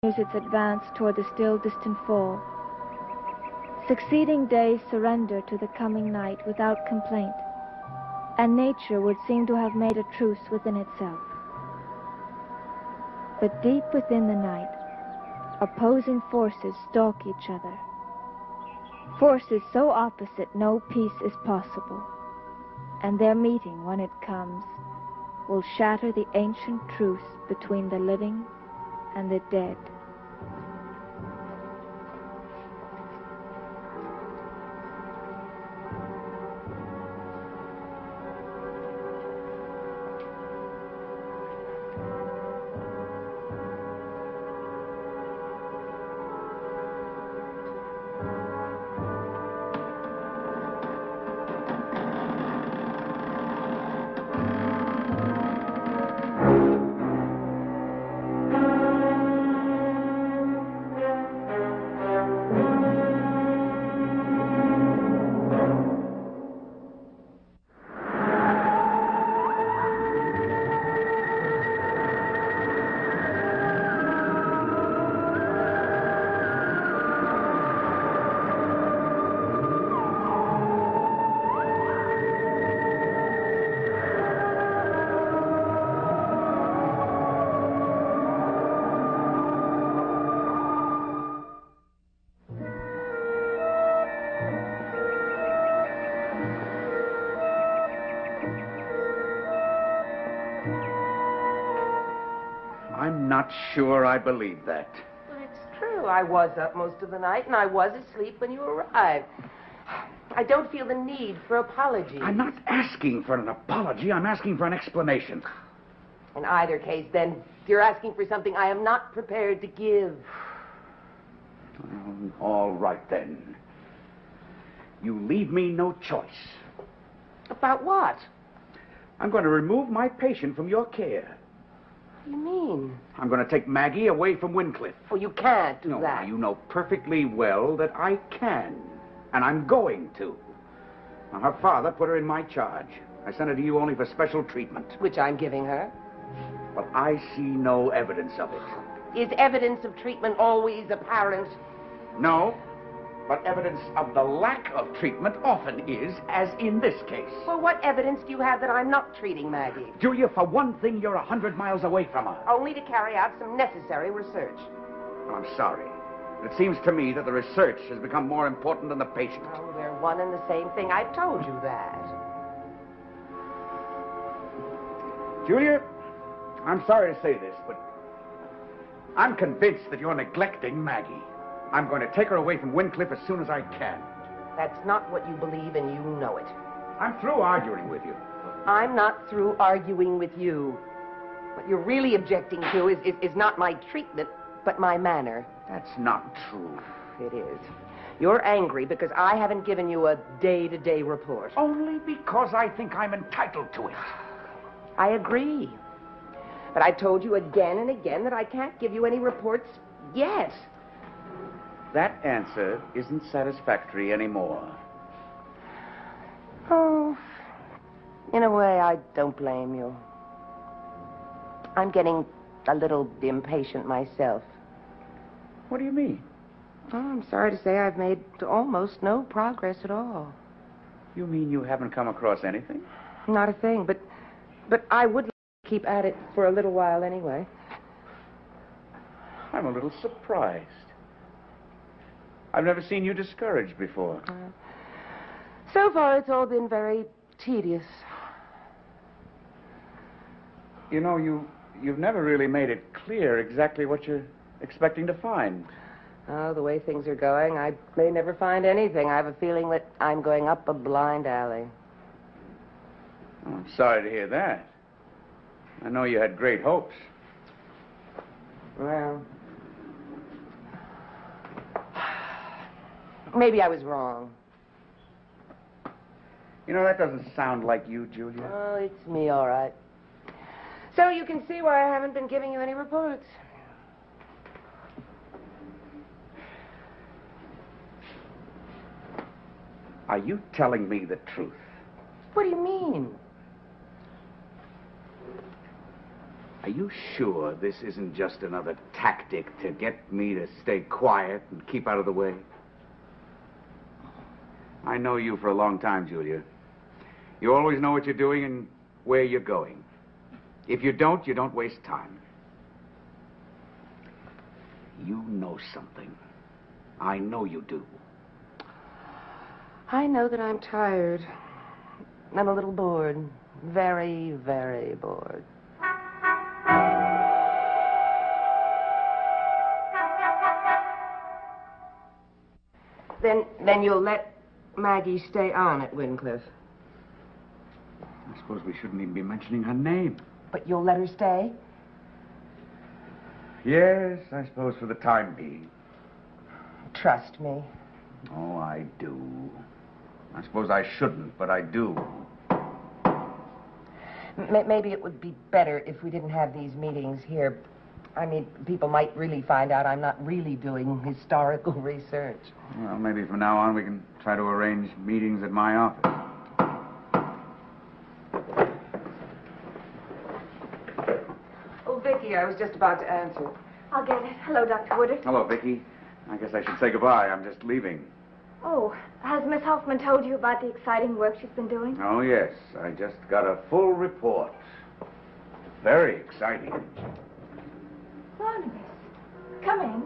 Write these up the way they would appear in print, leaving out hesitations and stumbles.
its advance toward the still distant fall. Succeeding days surrender to the coming night without complaint, and nature would seem to have made a truce within itself. But deep within the night, opposing forces stalk each other. Forces so opposite no peace is possible, and their meeting, when it comes, will shatter the ancient truce between the living and the dead. I'm not sure I believe that. Well, it's true. I was up most of the night, and I was asleep when you arrived. I don't feel the need for apology. I'm not asking for an apology. I'm asking for an explanation. In either case, then, you're asking for something I am not prepared to give. All right, then. You leave me no choice. About what? I'm going to remove my patient from your care. What do you mean? I'm going to take Maggie away from Wincliffe. Oh, you can't do No, that. you know perfectly well that I can, and I'm going to. Now, her father put her in my charge. I sent her to you only for special treatment. Which I'm giving her. But I see no evidence of it. Is evidence of treatment always apparent? No, but evidence of the lack of treatment often is, as in this case. Well, what evidence do you have that I'm not treating Maggie? Julia, for one thing, you're 100 miles away from her. Only to carry out some necessary research. Well, I'm sorry. But it seems to me that the research has become more important than the patient. Oh, they're one and the same thing. I told you that. Julia, I'm sorry to say this, but I'm convinced that you're neglecting Maggie. I'm going to take her away from Wincliffe as soon as I can. That's not what you believe, and you know it. I'm through arguing with you. I'm not through arguing with you. What you're really objecting to is not my treatment, but my manner. That's not true. It is. You're angry because I haven't given you a day-to-day report. Only because I think I'm entitled to it. I agree. But I've told you again and again that I can't give you any reports yet. That answer isn't satisfactory anymore. Oh, in a way, I don't blame you. I'm getting a little impatient myself. What do you mean? Oh, I'm sorry to say I've made almost no progress at all. You mean you haven't come across anything? Not a thing, but I would like to keep at it for a little while anyway. I'm a little surprised. I've never seen you discouraged before. So far, it's all been very tedious. You know, you've never really made it clear exactly what you're expecting to find. Oh, the way things are going, I may never find anything. I have a feeling that I'm going up a blind alley. Oh, I'm sorry to hear that. I know you had great hopes. Well, maybe I was wrong. You know, that doesn't sound like you, Julia. Oh, it's me, all right. So you can see why I haven't been giving you any reports. Are you telling me the truth? What do you mean? Are you sure this isn't just another tactic to get me to stay quiet and keep out of the way? I know you for a long time, Julia. You always know what you're doing and where you're going. If you don't waste time. You know something. I know you do. I know that I'm tired. I'm a little bored. Very, very bored. Then you'll let Maggie stay on at Wyncliffe. I suppose we shouldn't even be mentioning her name. But you'll let her stay? Yes, I suppose for the time being. Trust me. Oh, I do. I suppose I shouldn't, but I do. Maybe it would be better if we didn't have these meetings here. I mean, people might really find out I'm not really doing historical research. Well, maybe from now on we can try to arrange meetings at my office. Oh, Vicky, I was just about to answer. I'll get it. Hello, Dr. Woodard. Hello, Vicky. I guess I should say goodbye. I'm just leaving. Oh, has Miss Hoffman told you about the exciting work she's been doing? Oh, yes. I just got a full report. Very exciting. Barnabas, come in.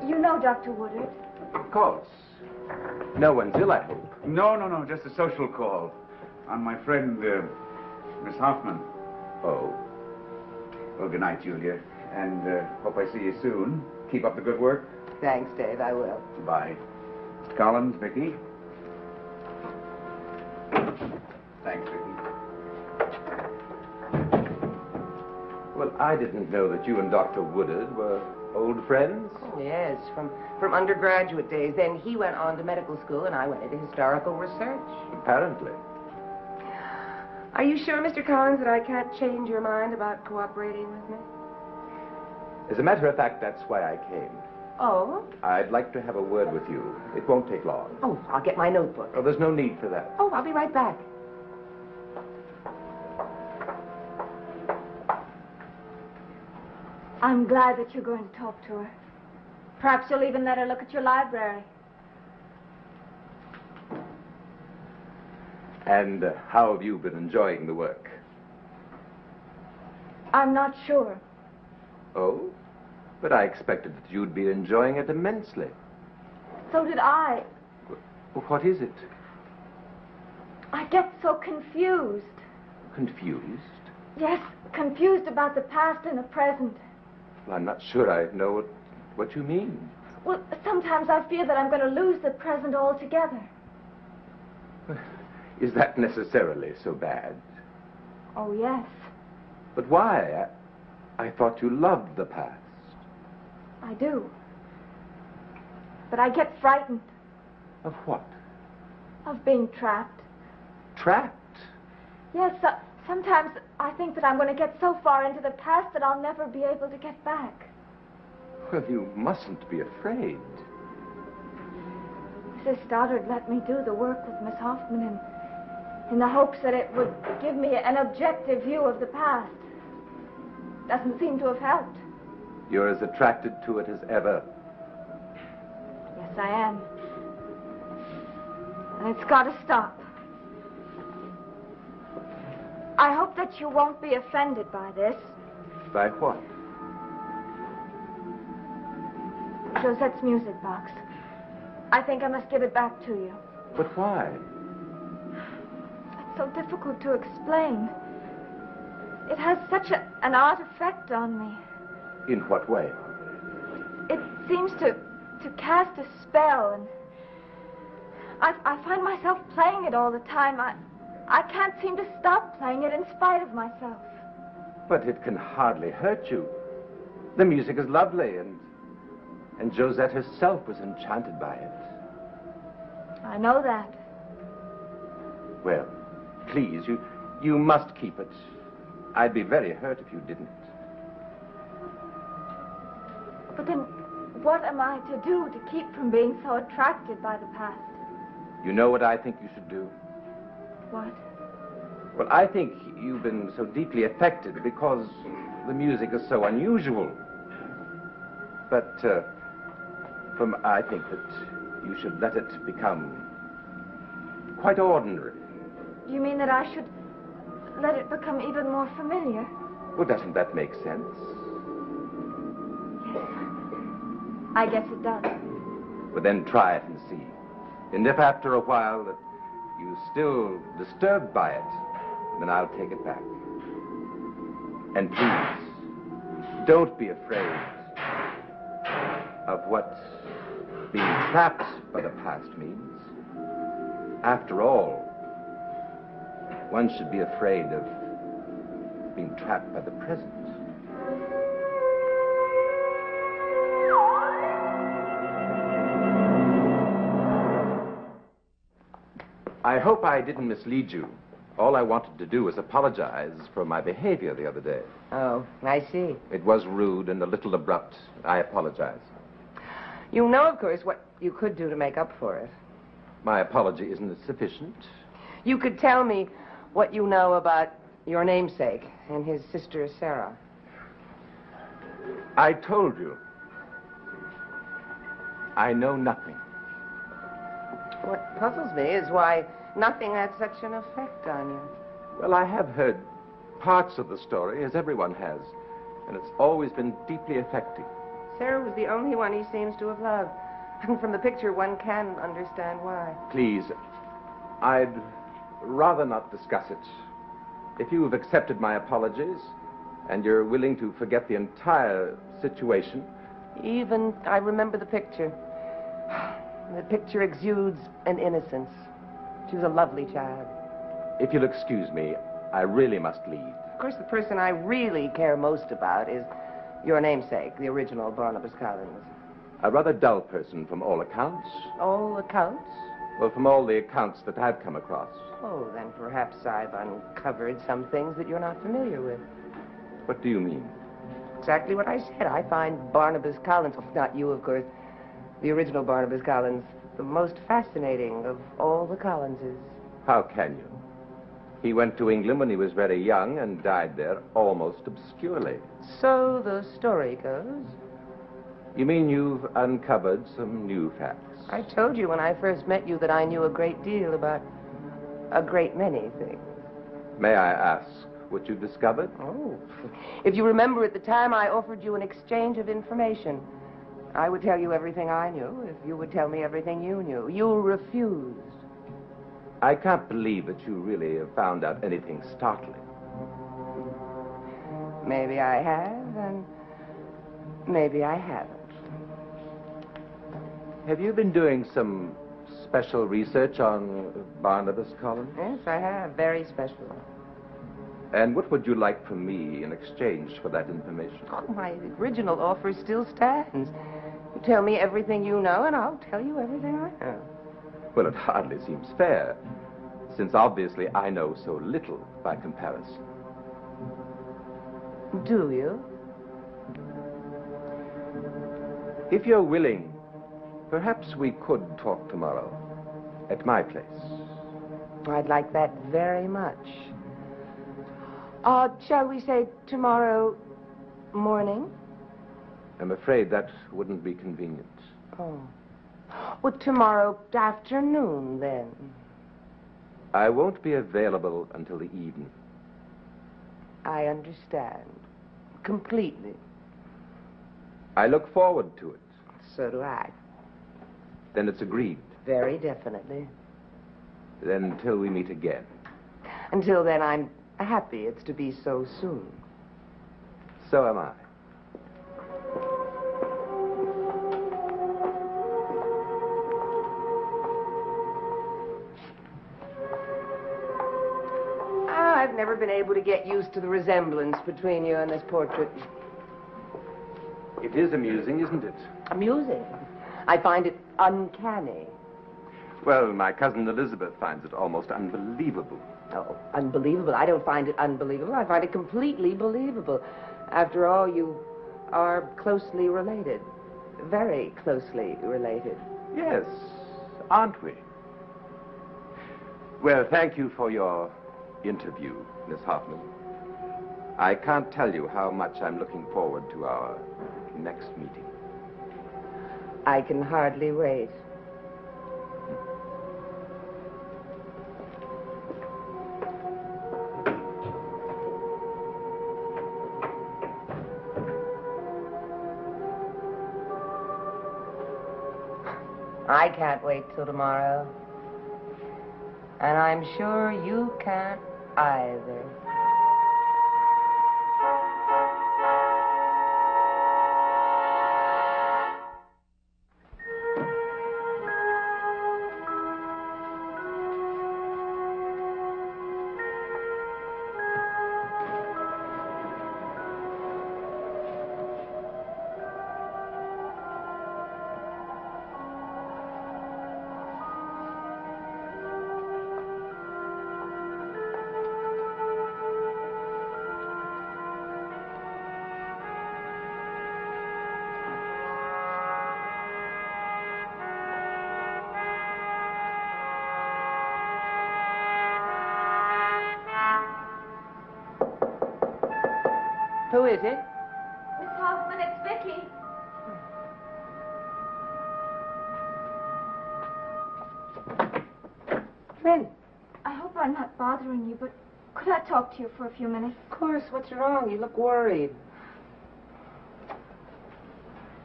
You know Dr. Woodard. Of course. No one's ill, I hope. No. Just a social call on my friend, Miss Hoffman. Oh. Well, good night, Julia. And hope I see you soon. Keep up the good work. Thanks, Dave. I will. Bye. Mr. Collins, Vicky. Thanks, Vicky. Well, I didn't know that you and Dr. Woodard were old friends. Oh, yes, from undergraduate days. Then he went on to medical school, and I went into historical research. Apparently. Are you sure, Mr. Collins, that I can't change your mind about cooperating with me? As a matter of fact, that's why I came. Oh? I'd like to have a word with you. It won't take long. Oh, I'll get my notebook. Oh, there's no need for that. Oh, I'll be right back. I'm glad that you're going to talk to her. Perhaps you'll even let her look at your library. And how have you been enjoying the work? I'm not sure. Oh? But I expected that you'd be enjoying it immensely. So did I. What is it? I get so confused. Confused? Yes, confused about the past and the present. Well, I'm not sure I know what you mean. Well, sometimes I feel that I'm going to lose the present altogether. Is that necessarily so bad? Oh, yes. But why? I thought you loved the past. I do. But I get frightened Of what? of being trapped. Trapped? Yes, sometimes I think that I'm going to get so far into the past that I'll never be able to get back. Well, you mustn't be afraid. Mrs. Stoddard let me do the work with Miss Hoffman in the hopes that it would give me an objective view of the past. Doesn't seem to have helped. You're as attracted to it as ever. Yes, I am. And it's got to stop. I hope that you won't be offended by this. By what? Josette's music box. I think I must give it back to you. But why? It's so difficult to explain. It has such an odd effect on me. In what way? It seems to cast a spell, and I find myself playing it all the time. I can't seem to stop playing it in spite of myself. But it can hardly hurt you. The music is lovely, and Josette herself was enchanted by it. I know that. Well, please, you must keep it. I'd be very hurt if you didn't. But then, what am I to do to keep from being so attracted by the past? You know what I think you should do? What? Well, I think you've been so deeply affected because the music is so unusual. But I think that you should let it become quite ordinary. You mean that I should let it become even more familiar? Well, doesn't that make sense? Yes. I guess it does. But then try it and see. And if after a while that you're still disturbed by it, then I'll take it back. And please, don't be afraid of what being trapped by the past means. After all, one should be afraid of being trapped by the present. I hope I didn't mislead you. All I wanted to do was apologize for my behavior the other day. Oh, I see. It was rude and a little abrupt. I apologize. You know, of course, what you could do to make up for it. My apology isn't sufficient. You could tell me what you know about your namesake and his sister, Sarah. I told you. I know nothing. What puzzles me is why nothing had such an effect on you. Well, I have heard parts of the story, as everyone has, and it's always been deeply affecting. Sarah was the only one he seems to have loved. And from the picture, one can understand why. Please, I'd rather not discuss it. If you have accepted my apologies, and you're willing to forget the entire situation... Even, I remember the picture. The picture exudes an innocence. She was a lovely child. If you'll excuse me, I really must leave. Of course, the person I really care most about is your namesake, the original Barnabas Collins. A rather dull person from all accounts. All accounts? Well, from all the accounts that I've come across. Oh, then perhaps I've uncovered some things that you're not familiar with. What do you mean? Exactly what I said. I find Barnabas Collins, well, not you, of course, the original Barnabas Collins, the most fascinating of all the Collinses. How can you? He went to England when he was very young and died there almost obscurely. So the story goes. You mean you've uncovered some new facts? I told you when I first met you that I knew a great deal about a great many things. May I ask what you discovered? Oh. If you remember, at the time I offered you an exchange of information. I would tell you everything I knew if you would tell me everything you knew. You refused. I can't believe that you really have found out anything startling. Maybe I have, and maybe I haven't. Have you been doing some special research on Barnabas Collins? Yes, I have. Very special. And what would you like from me in exchange for that information? Oh, my original offer still stands. You tell me everything you know, and I'll tell you everything I know. Well, it hardly seems fair, since obviously I know so little by comparison. Do you? If you're willing, perhaps we could talk tomorrow at my place. I'd like that very much. Shall we say tomorrow morning? I'm afraid that wouldn't be convenient. Oh. Well, tomorrow afternoon, then. I won't be available until the evening. I understand. Completely. I look forward to it. So do I. Then it's agreed. Very definitely. Then until we meet again. Until then, I'm happy it's to be so soon. So am I. I've never been able to get used to the resemblance between you and this portrait. It is amusing, isn't it? Amusing. I find it uncanny. Well, my cousin Elizabeth finds it almost unbelievable. Oh, unbelievable. I don't find it unbelievable. I find it completely believable. After all, you are closely related. Very closely related. Yes, aren't we? Well, thank you for your interview, Miss Hoffman. I can't tell you how much I'm looking forward to our next meeting. I can hardly wait. I can't wait till tomorrow. And I'm sure you can't either. Who is it? Miss Hoffman, it's Vicky. Lynn. I hope I'm not bothering you, but could I talk to you for a few minutes? Of course, what's wrong? You look worried.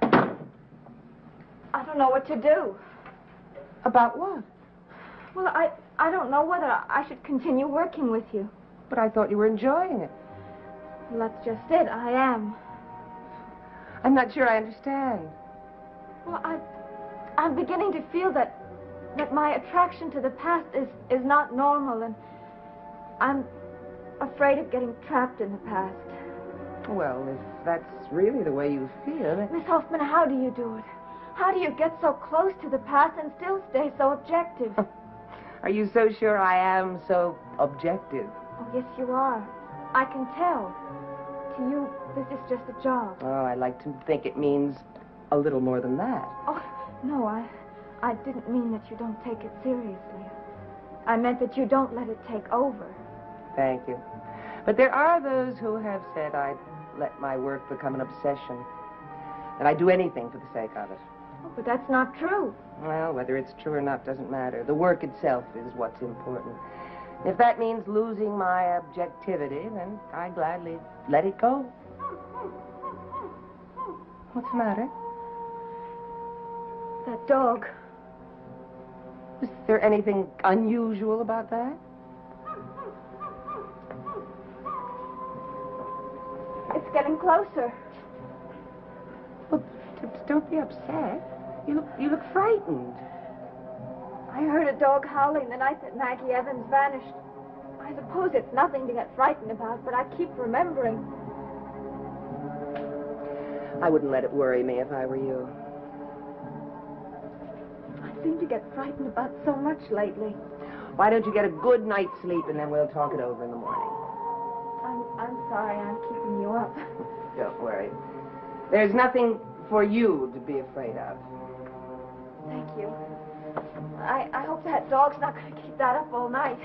I don't know what to do. About what? Well, I don't know whether I should continue working with you. But I thought you were enjoying it. Well, that's just it. I am. I'm not sure I understand. Well, I'm beginning to feel that my attraction to the past is not normal, and I'm afraid of getting trapped in the past. Well, if that's really the way you feel... Miss Hoffman, how do you do it? How do you get so close to the past and still stay so objective? Are you so sure I am so objective? Oh, yes, you are. I can tell. To you, this is just a job. Oh, I like to think it means a little more than that. Oh, no, I didn't mean that you don't take it seriously. I meant that you don't let it take over. Thank you. But there are those who have said I'd let my work become an obsession. That I'd do anything for the sake of it. Oh, but that's not true. Well, whether it's true or not doesn't matter. The work itself is what's important. If that means losing my objectivity, then I gladly let it go. What's the matter? That dog. Is there anything unusual about that? It's getting closer. Well, don't be upset. You look frightened. I heard a dog howling the night that Maggie Evans vanished. I suppose it's nothing to get frightened about, but I keep remembering. I wouldn't let it worry me if I were you. I seem to get frightened about so much lately. Why don't you get a good night's sleep and then we'll talk it over in the morning? I'm sorry I'm keeping you up. Don't worry. There's nothing for you to be afraid of. Thank you. I hope that dog's not going to keep that up all night.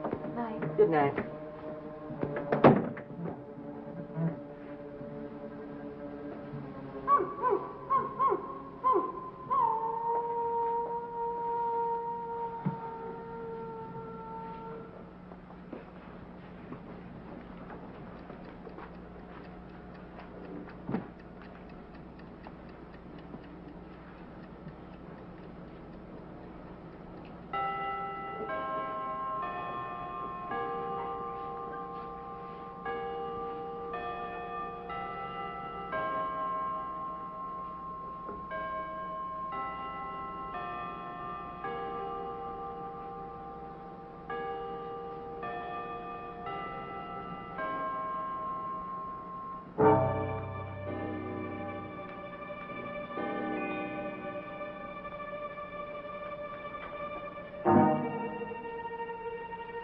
Good night. Good night.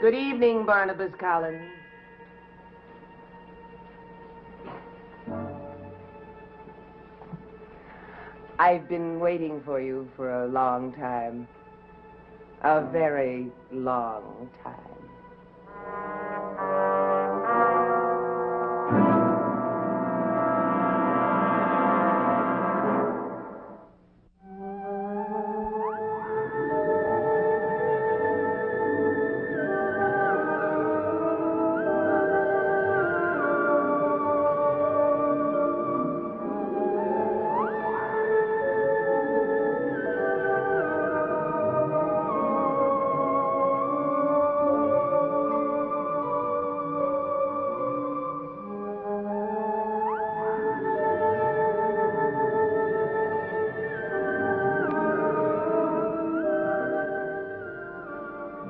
Good evening, Barnabas Collins. I've been waiting for you for a long time. A very long time.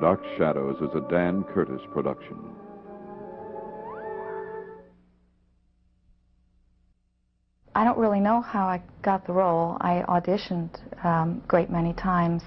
Dark Shadows is a Dan Curtis production. I don't really know how I got the role. I auditioned a great many times.